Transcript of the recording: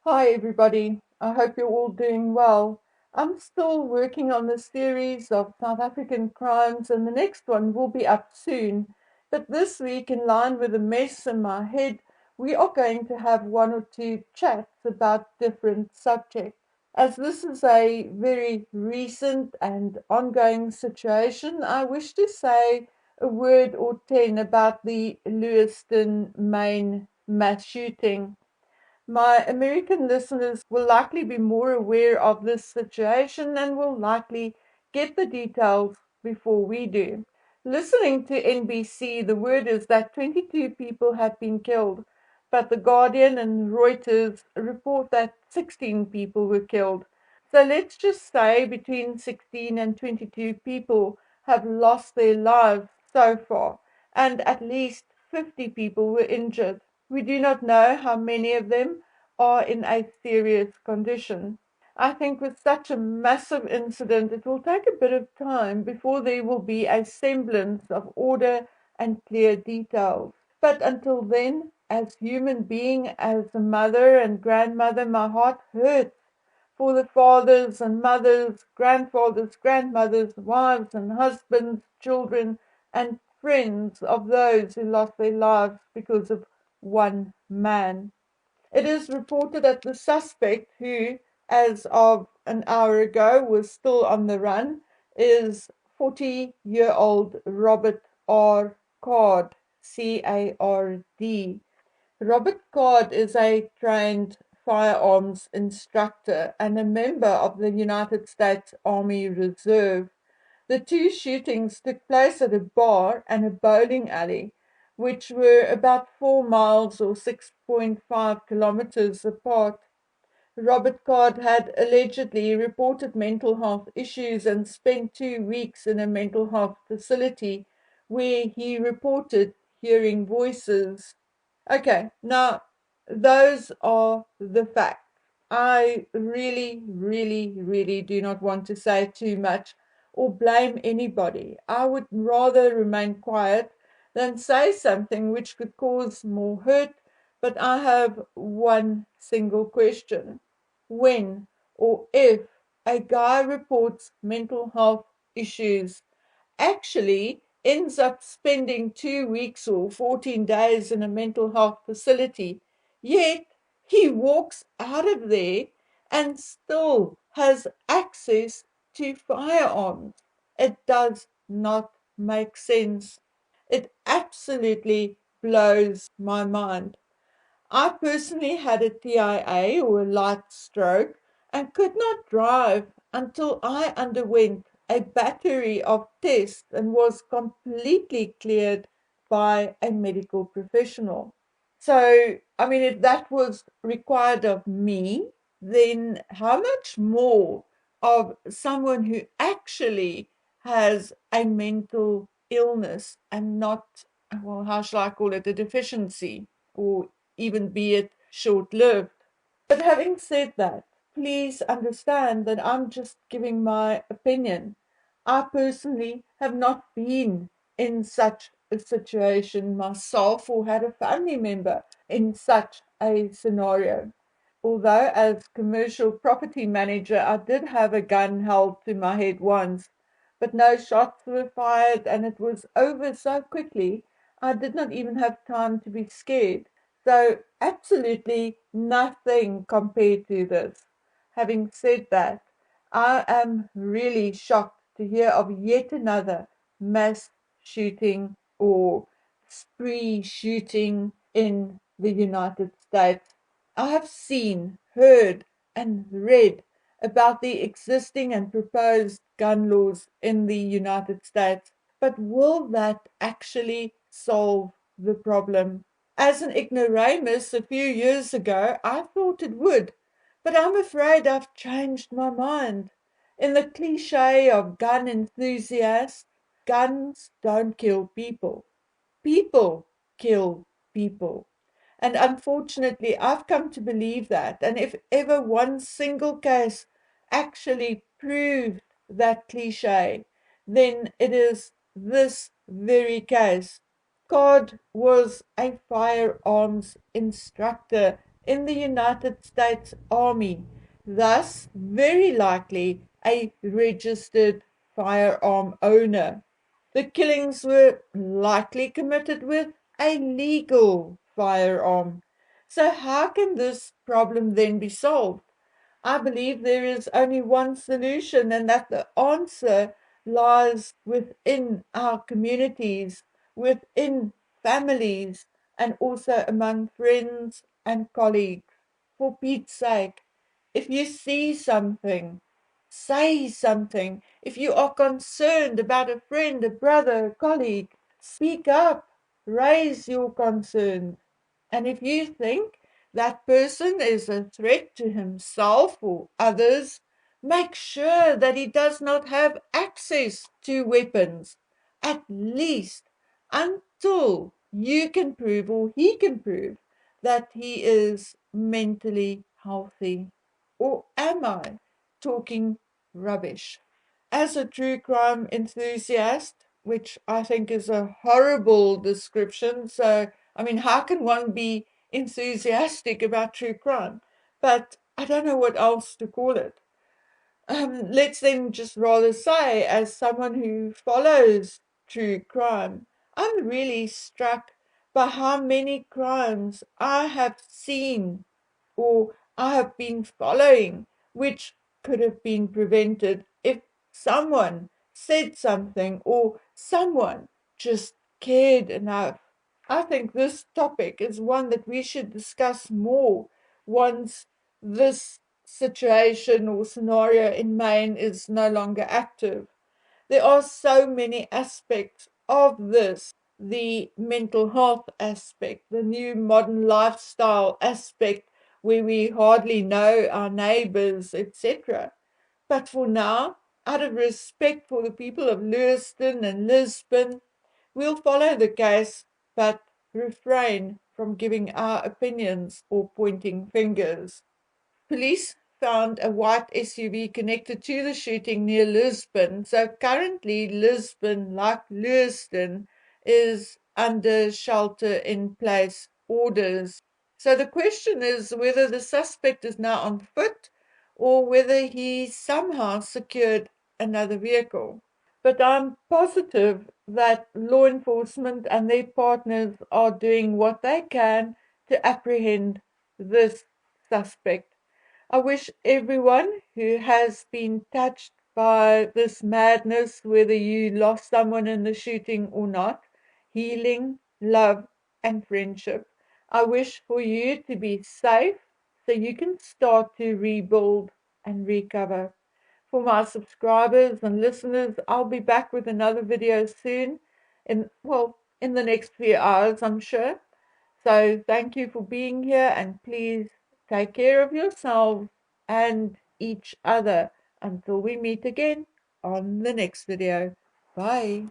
Hi, everybody. I hope you're all doing well. I'm still working on the series of South African crimes, and the next one will be up soon. But this week, in line with the mess in my head, we are going to have one or two chats about different subjects. As this is a very recent and ongoing situation, I wish to say a word or 10 about the Lewiston, Maine mass shooting. My American listeners will likely be more aware of this situation and will likely get the details before we do. Listening to NBC, the word is that 22 people have been killed, but The Guardian and Reuters report that 16 people were killed. So let's just say between 16 and 22 people have lost their lives so far, and at least 50 people were injured. We do not know how many of them are in a serious condition. I think with such a massive incident, it will take a bit of time before there will be a semblance of order and clear details. But until then, as human being, as a mother and grandmother, my heart hurts for the fathers and mothers, grandfathers, grandmothers, wives and husbands, children, and friends of those who lost their lives because of one man. It is reported that the suspect, who, as of an hour ago, was still on the run, is 40-year-old Robert R. Card, C-A-R-D. Robert Card is a trained firearms instructor and a member of the United States Army Reserve. The two shootings took place at a bar and a bowling alley, which were about 4 miles or 6.5 kilometers apart. Robert Card had allegedly reported mental health issues and spent 2 weeks in a mental health facility where he reported hearing voices. Okay, now those are the facts. I really, really, really do not want to say too much or blame anybody. I would rather remain quiet than say something which could cause more hurt. But I have one single question. When or if a guy reports mental health issues, actually ends up spending 2 weeks or 14 days in a mental health facility, yet he walks out of there and still has access to firearms. It does not make sense. It absolutely blows my mind. I personally had a TIA or a light stroke and could not drive until I underwent a battery of tests and was completely cleared by a medical professional. So, I mean, if that was required of me, then how much more of someone who actually has a mental illness and not, well, how shall I call it, a deficiency, or even be it short lived. But having said that, please understand that I'm just giving my opinion. I personally have not been in such a situation myself or had a family member in such a scenario. Although, as commercial property manager, I did have a gun held to my head once, but no shots were fired and it was over so quickly, I did not even have time to be scared. So, absolutely nothing compared to this. Having said that, I am really shocked to hear of yet another mass shooting or spree shooting in the United States. I have seen, heard, and read about the existing and proposed gun laws in the United States, but will that actually solve the problem? As an ignoramus a few years ago, I thought it would, but I'm afraid I've changed my mind. In the cliche of gun enthusiasts, guns don't kill people. People kill people. And unfortunately, I've come to believe that. And if ever one single case actually proved that cliche, then it is this very case. God was a firearms instructor in the United States Army, thus very likely a registered firearm owner. The killings were likely committed with a legal firearm. So, how can this problem then be solved? I believe there is only one solution, and that the answer lies within our communities, within families, and also among friends and colleagues. For Pete's sake, if you see something, say something. If you are concerned about a friend, a brother, a colleague, speak up, raise your concern. And if you think that person is a threat to himself or others, make sure that he does not have access to weapons, at least until you can prove or he can prove that he is mentally healthy. Or am I talking rubbish? As a true crime enthusiast, which I think is a horrible description, so I mean, how can one be enthusiastic about true crime? But I don't know what else to call it. Let's then just rather say, as someone who follows true crime, I'm really struck by how many crimes I have seen or I have been following, which could have been prevented if someone said something or someone just cared enough. I think this topic is one that we should discuss more once this situation or scenario in Maine is no longer active. There are so many aspects of this, the mental health aspect, the new modern lifestyle aspect where we hardly know our neighbors, etc. But for now, out of respect for the people of Lewiston and Lisbon, we'll follow the case but refrain from giving our opinions or pointing fingers. Police found a white SUV connected to the shooting near Lisbon. So currently, Lisbon, like Lewiston, is under shelter in place orders. So the question is whether the suspect is now on foot or whether he somehow secured another vehicle. But I'm positive that law enforcement and their partners are doing what they can to apprehend this suspect. I wish everyone who has been touched by this madness, whether you lost someone in the shooting or not, healing, love, and friendship. I wish for you to be safe so you can start to rebuild and recover. For my subscribers and listeners, I'll be back with another video soon, in the next few hours, I'm sure. So thank you for being here, and please take care of yourselves and each other until we meet again on the next video. Bye.